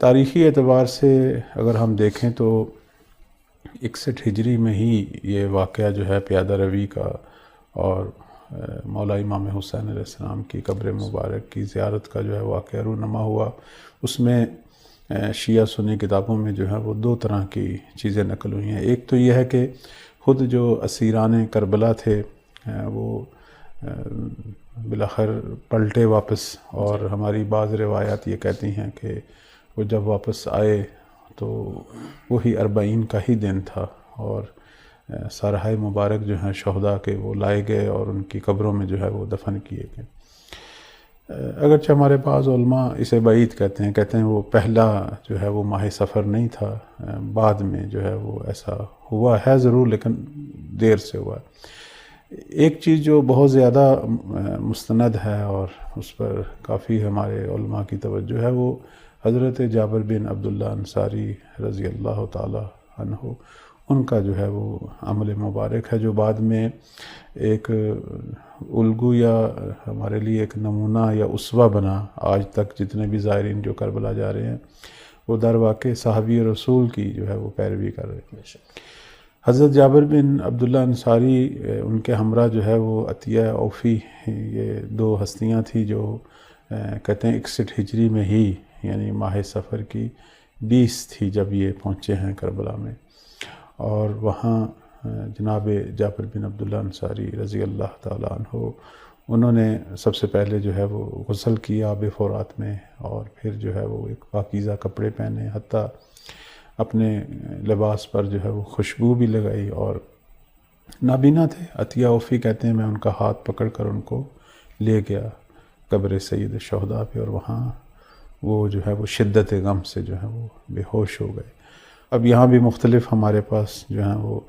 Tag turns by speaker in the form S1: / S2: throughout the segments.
S1: تاریخی اعتبار سے اگر ہم دیکھیں تو 61 ہجری میں ہی یہ واقعہ جو ہے پیادہ روی کا اور مولا امام حسین علیہ السلام کی قبر مبارک کی زیارت کا جو ہے واقعہ رونما ہوا۔ اس میں شیعہ سنی کتابوں میں جو ہے وہ دو طرح کی چیزیں نقل ہوئی ہیں۔ ایک تو یہ ہے کہ خود جو اسیران کربلا تھے وہ بالآخر پلٹے واپس، اور ہماری بعض روایات یہ کہتی ہیں کہ وہ جب واپس آئے تو وہی 40 کا ہی دن تھا، اور سارہائے مبارک جو ہیں شہداء کے وہ لائے گئے اور ان کی قبروں میں جو ہے وہ دفن کیے گئے۔ اگرچہ ہمارے بعض علماء اسے بعید کہتے ہیں وہ پہلا جو ہے وہ ماہ سفر نہیں تھا، بعد میں جو ہے وہ ایسا ہوا ہے ضرور لیکن دیر سے ہوا۔ ایک چیز جو بہت زیادہ مستند ہے اور اس پر کافی ہمارے علماء کی توجہ ہے، وہ حضرت جابر بن عبداللہ انصاری رضی اللہ تعالی عنہ، ان کا جو ہے وہ عمل مبارک ہے جو بعد میں ایک الگو یا ہمارے لیے ایک نمونہ یا اسوہ بنا۔ آج تک جتنے بھی زائرین جو کربلا جا رہے ہیں وہ در واقع صحابی رسول کی جو ہے وہ پیروی کر رہے ہیں۔ حضرت جابر بن عبداللہ انصاری، ان کے ہمراہ جو ہے وہ عطیہ اوفی، یہ دو ہستیاں تھیں جو کہتے ہیں 61 ہجری میں ہی یعنی ماہ سفر کی 20 تھی جب یہ پہنچے ہیں کربلا میں، اور وہاں جناب جابر بن عبداللہ انصاری رضی اللہ تعالیٰ عنہ انہوں نے سب سے پہلے جو ہے وہ غسل کیا آب فرات میں، اور پھر جو ہے وہ ایک پاکیزہ کپڑے پہنے، حتیٰ اپنے لباس پر جو ہے وہ خوشبو بھی لگائی، اور نابینا تھے۔ عطیہ اوفی کہتے ہیں میں ان کا ہاتھ پکڑ کر ان کو لے گیا قبر سید الشہداء پہ، اور وہاں وہ جو ہے وہ شدت غم سے جو ہے وہ بے ہوش ہو گئے۔ اب یہاں بھی مختلف ہمارے پاس جو ہیں وہ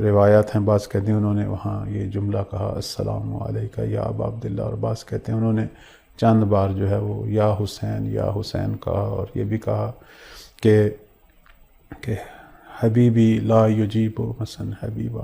S1: روایات ہیں، بعض کہتے ہیں انہوں نے وہاں یہ جملہ کہا السلام علیکہ یا ابا عبداللہ، اور بعض کہتے ہیں انہوں نے چند بار جو ہے وہ یا حسین کہا، اور یہ بھی کہا کہ حبیبی لا یجیب مثلا حبیبہ،